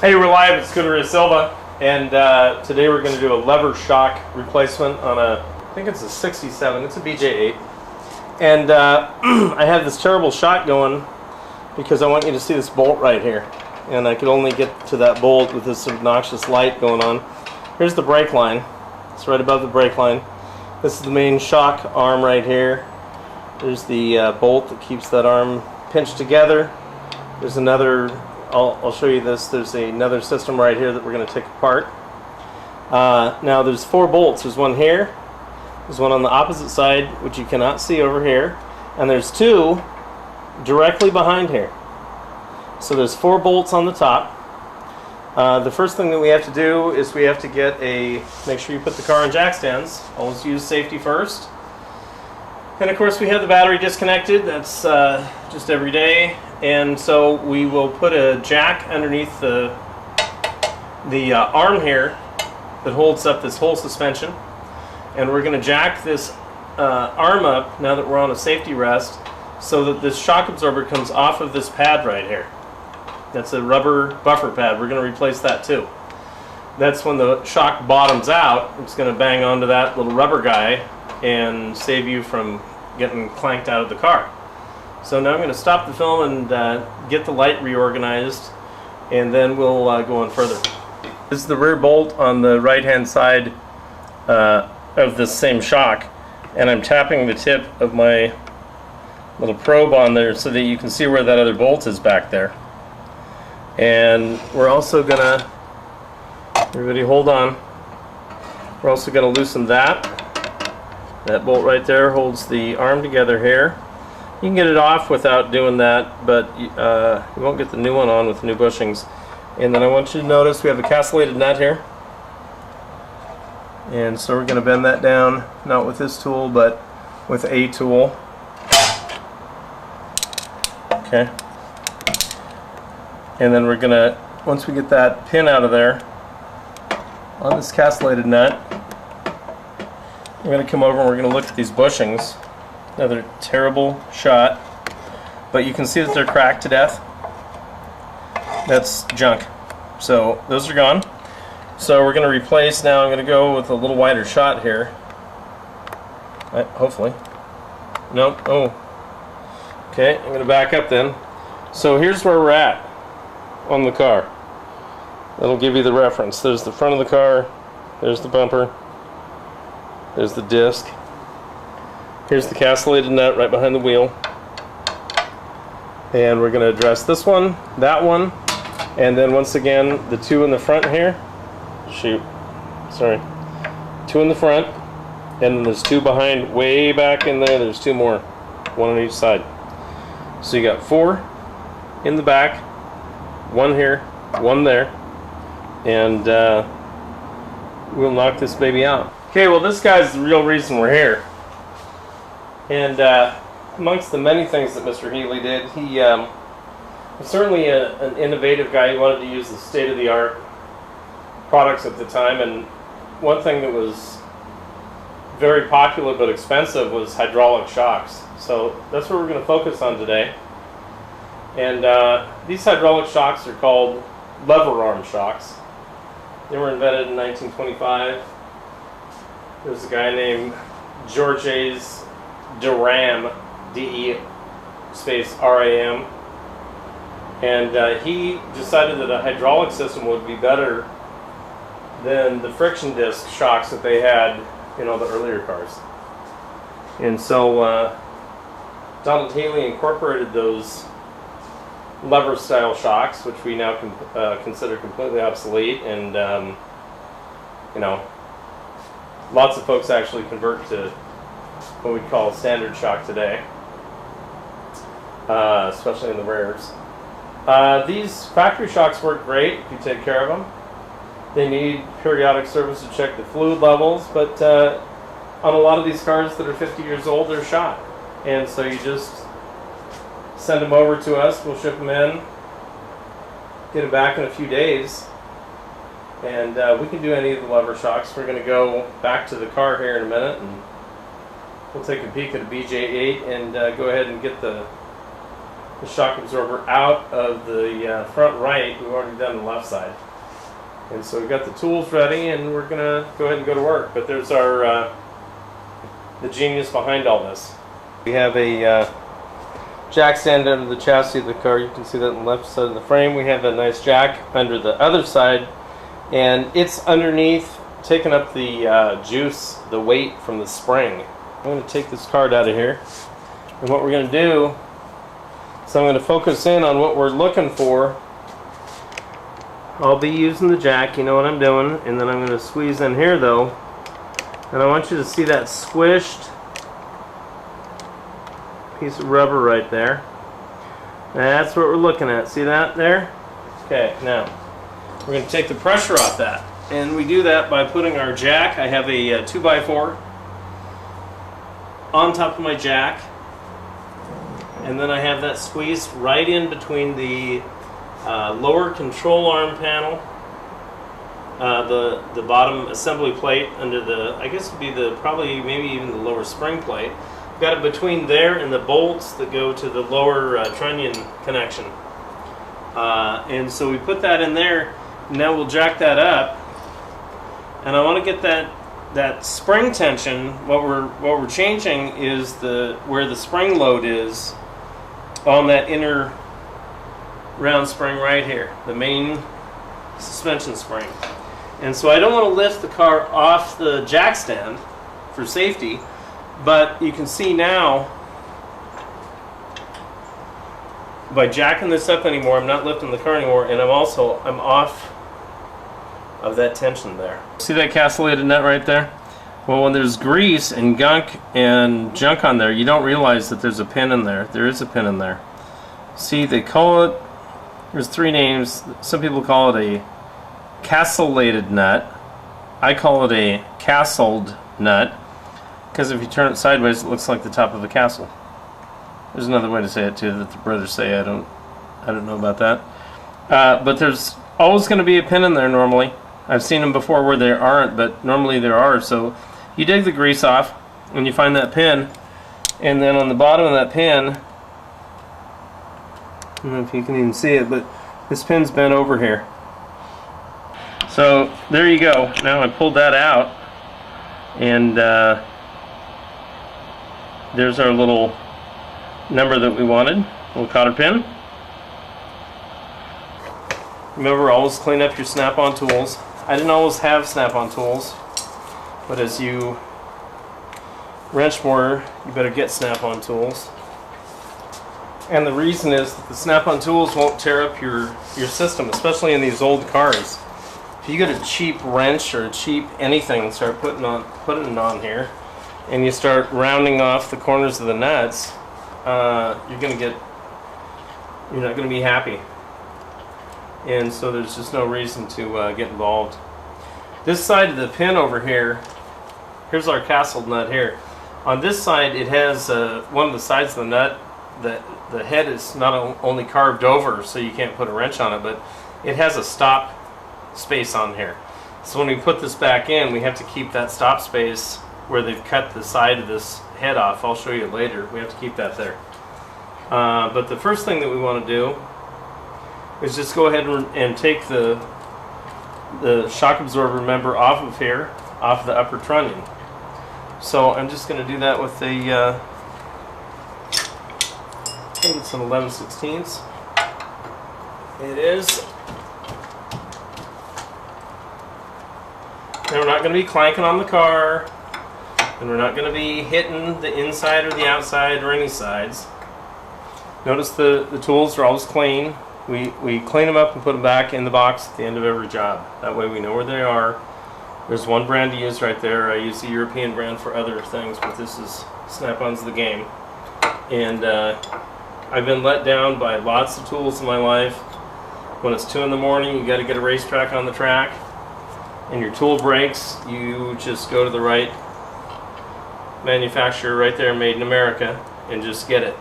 Hey, we're live at Scuderia Silva, and today we're going to do a lever shock replacement on I think it's a 67, it's a BJ8. And I have this terrible shot going because I want you to see this bolt right here. And I could only get to that bolt with this obnoxious light going on. Here's the brake line. It's right above the brake line. This is the main shock arm right here. There's the bolt that keeps that arm pinched together. There's another, I'll show you this, there's another system right here that we're going to take apart. Now there's 4 bolts. There's one here, there's one on the opposite side which you cannot see over here, and there's 2 directly behind here. So there's 4 bolts on the top. The first thing that we have to do is we have to make sure you put the car on jack stands. Always use safety first. And of course we have the battery disconnected. That's just every day. And so we will put a jack underneath the arm here that holds up this whole suspension. And we're going to jack this arm up now that we're on a safety rest so that this shock absorber comes off of this pad right here. That's a rubber buffer pad. We're going to replace that too. That's when the shock bottoms out, it's going to bang onto that little rubber guy and save you from getting clanked out of the car. So now I'm going to stop the film and get the light reorganized, and then we'll go on further. This is the rear bolt on the right hand side of this same shock, and I'm tapping the tip of my little probe on there so that you can see where that other bolt is back there. And we're also gonna, everybody hold on, we're also gonna loosen that bolt right there holds the arm together here. You can get it off without doing that, but you won't get the new one on with new bushings. And then I want you to notice we have a castellated nut here, and so we're gonna bend that down, not with this tool but with a tool. Okay. And then we're gonna, once we get that pin out of there on this castellated nut, we're gonna come over and we're gonna look at these bushings. Another terrible shot, but you can see that they're cracked to death. That's junk. So those are gone. So we're gonna replace now. I'm gonna go with a little wider shot here. Hopefully. Nope. Oh. Okay, I'm gonna back up then. So here's where we're at on the car. That'll give you the reference. There's the front of the car, there's the bumper, there's the disc, here's the castellated nut right behind the wheel, and we're going to address this one, that one, and then once again the 2 in the front here. 2 in the front, and then there's 2 behind, way back in there. There's 2 more, 1 on each side. So you got 4 in the back, 1 here, 1 there, and we'll knock this baby out. Okay, well this guy's the real reason we're here. And amongst the many things that Mr. Healey did, he was certainly an innovative guy. He wanted to use the state-of-the-art products at the time, and one thing that was very popular but expensive was hydraulic shocks. So that's what we're going to focus on today. And these hydraulic shocks are called lever arm shocks. They were invented in 1925. There was a guy named Georges Deram, D-E space R-A-M, and he decided that a hydraulic system would be better than the friction disc shocks that they had in all the earlier cars. And so Donald Healey incorporated those lever style shocks, which we now consider completely obsolete, and you know, lots of folks actually convert to what we call standard shock today, especially in the rares. These factory shocks work great if you take care of them. They need periodic service to check the fluid levels, but on a lot of these cars that are 50 years old, they're shot, and so you just send them over to us. We'll ship them in, get them back in a few days, and we can do any of the lever shocks. We're going to go back to the car here in a minute, and we'll take a peek at a BJ8 and go ahead and get the the shock absorber out of the front right. We've already done the left side. And so we've got the tools ready, and we're going to go ahead and go to work. But there's our the genius behind all this. We have a jack stand under the chassis of the car. You can see that on the left side of the frame. We have a nice jack under the other side, and it's underneath, taking up the juice, the weight from the spring. I'm going to take this card out of here, and what we're going to do is I'm going to focus in on what we're looking for. I'll be using the jack, you know what I'm doing, and then I'm going to squeeze in here though, and I want you to see that squished piece of rubber right there. That's what we're looking at. See that there? Okay, now we're going to take the pressure off that, and we do that by putting our jack. I have a 2x4 on top of my jack, and then I have that squeezed right in between the lower control arm panel, the bottom assembly plate under the, I guess it would be the, probably maybe even the lower spring plate. Got it between there and the bolts that go to the lower trunnion connection. And so we put that in there. Now we'll jack that up, and I want to get that spring tension. What we're changing is where the spring load is on that inner round spring right here, the main suspension spring. And so I don't want to lift the car off the jack stand for safety, but you can see now by jacking this up anymore, I'm not lifting the car anymore, and I'm off of that tension there. See that castellated nut right there? Well, when there's grease and gunk and junk on there, you don't realize that there's a pin in there. There is a pin in there. See, they call it, there's three names. Some people call it a castellated nut. I call it a castled nut, because if you turn it sideways, it looks like the top of a castle. There's another way to say it too that the brothers say. I don't know about that. But there's always going to be a pin in there normally. I've seen them before where there aren't, but normally there are. So you dig the grease off and you find that pin, and then on the bottom of that pin, I don't know if you can even see it, but this pin's bent over here. So there you go. Now I pulled that out, and there's our little number that we wanted, little cotter pin. Remember, always clean up your snap-on tools. I didn't always have snap-on tools, but as you wrench more, you better get snap-on tools. And the reason is that the snap-on tools won't tear up your system, especially in these old cars. If you get a cheap wrench or a cheap anything and start putting it on here, and you start rounding off the corners of the nuts, you're not going to be happy. And so there's just no reason to get involved. This side of the pin over here, here's our castled nut here. On this side, it has one of the sides of the nut, the head is not only carved over so you can't put a wrench on it, but it has a stop space on here. So when we put this back in, we have to keep that stop space where they've cut the side of this head off. I'll show you later. We have to keep that there. But the first thing that we want to do is just go ahead and take the shock absorber member off of here, off the upper trunnion. So I'm just going to do that with a, I think it's an 11/16. It is. And we're not going to be clanking on the car, and we're not going to be hitting the inside or the outside or any sides. Notice the tools are always clean. We clean them up and put them back in the box at the end of every job. That way we know where they are. There's one brand to use right there. I use the European brand for other things, but this is Snap-on's the game. And I've been let down by lots of tools in my life. When it's 2 in the morning, you got to get a racetrack on the track, and your tool breaks, you just go to the right manufacturer right there, made in America, and just get it.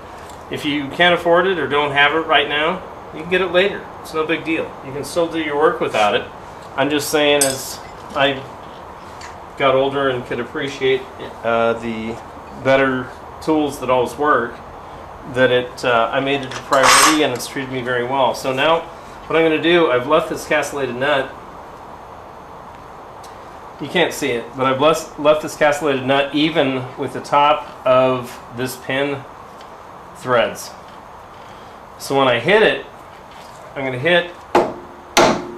If you can't afford it or don't have it right now, you can get it later. It's no big deal. You can still do your work without it. I'm just saying, as I got older and could appreciate the better tools that always work, that I made it a priority, and it's treated me very well. So now what I'm going to do, I've left this castellated nut. You can't see it, but I've left this castellated nut even with the top of this pin threads. So when I hit it, I'm going to hit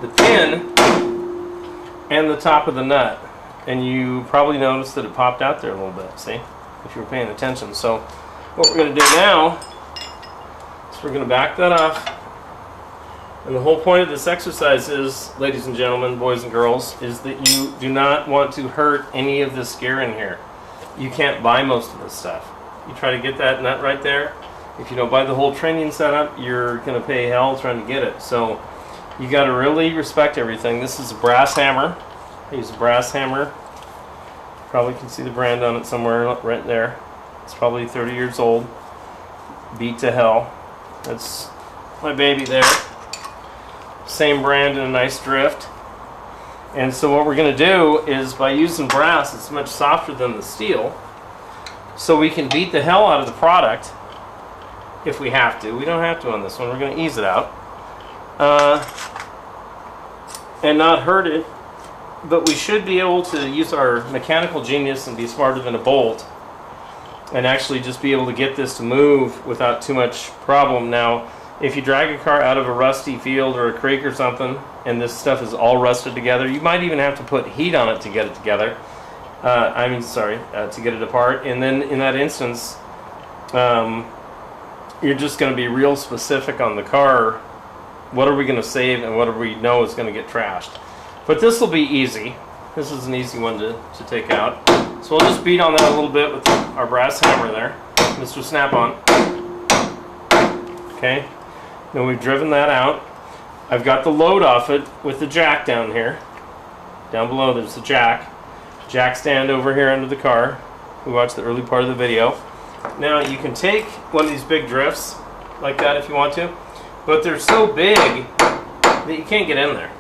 the pin and the top of the nut. And you probably noticed that it popped out there a little bit, see? If you were paying attention. So what we're going to do now is we're going to back that off. And the whole point of this exercise is, ladies and gentlemen, boys and girls, is that you do not want to hurt any of this gear in here. You can't buy most of this stuff. You try to get that nut right there. If you don't buy the whole training setup, you're going to pay hell trying to get it. So you got to really respect everything. This is a brass hammer. I use a brass hammer. Probably can see the brand on it somewhere right there. It's probably 30 years old. Beat to hell. That's my baby there. Same brand and a nice drift. And so what we're going to do is, by using brass, it's much softer than the steel, so we can beat the hell out of the product if we have to. We don't have to on this one. We're going to ease it out and not hurt it, but we should be able to use our mechanical genius and be smarter than a bolt and actually just be able to get this to move without too much problem. Now, if you drag a car out of a rusty field or a creek or something, and this stuff is all rusted together, you might even have to put heat on it to get it together. To get it apart. And then in that instance, you're just going to be real specific on the car. What are we going to save and what do we know is going to get trashed? But this will be easy. This is an easy one to take out. So we'll just beat on that a little bit with our brass hammer there, Mr. Snap-on. Okay. Now we've driven that out. I've got the load off it with the jack down here. Down below there's the jack. Jack stand over here under the car. We watched the early part of the video. Now you can take one of these big drifts like that if you want to, but they're so big that you can't get in there.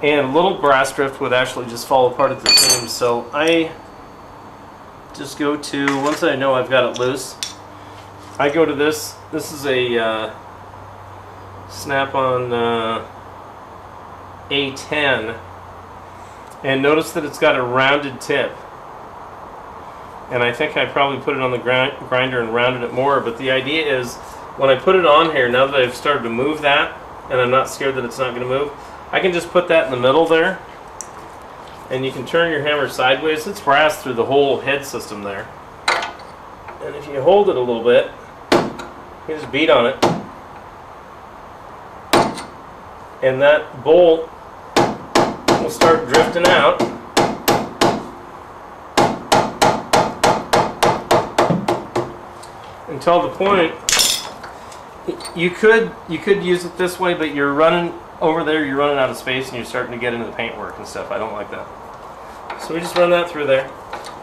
And a little brass drift would actually just fall apart at the seams. So I just go to, once I know I've got it loose, I go to this. This is a Snap-on A10, and notice that it's got a rounded tip, and I think I probably put it on the grinder and rounded it more, but the idea is when I put it on here, now that I've started to move that and I'm not scared that it's not going to move, I can just put that in the middle there, and you can turn your hammer sideways. It's brass through the whole head system there, and if you hold it a little bit, you just beat on it, and that bolt will start drifting out. Until the point, you could use it this way, but you're running over there, you're running out of space, and you're starting to get into the paintwork and stuff. I don't like that. So we just run that through there.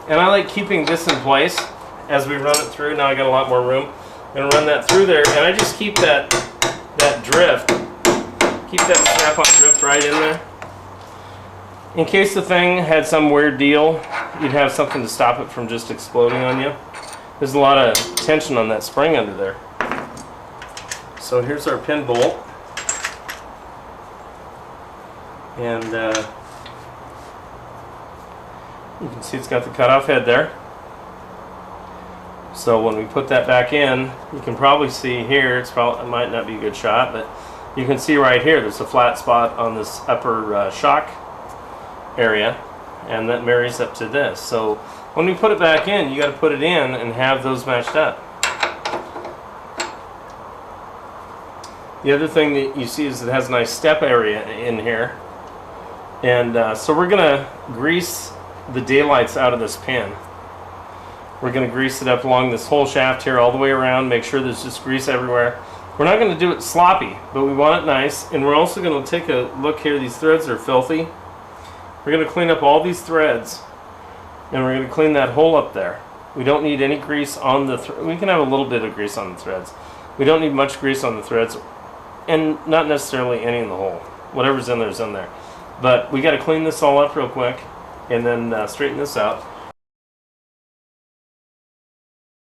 And I like keeping this in place as we run it through. Now I got a lot more room. I'm going to run that through there, and I just keep that drift, keep that Snap-on drift right in there. In case the thing had some weird deal, you'd have something to stop it from just exploding on you. There's a lot of tension on that spring under there. So here's our pin bolt. And you can see it's got the cutoff head there. So when we put that back in, you can probably see here, it might not be a good shot, but you can see right here there's a flat spot on this upper shock area, and that marries up to this. So when we put it back in, you got to put it in and have those matched up. The other thing that you see is it has a nice step area in here, and so we're going to grease the daylights out of this pin. We're going to grease it up along this whole shaft here all the way around, make sure there's just grease everywhere. We're not going to do it sloppy, but we want it nice, and we're also going to take a look here. These threads are filthy. We're going to clean up all these threads, and we're going to clean that hole up there. We don't need any grease on the we can have a little bit of grease on the threads. We don't need much grease on the threads, and not necessarily any in the hole. Whatever's in there is in there. But we got to clean this all up real quick, and then straighten this out.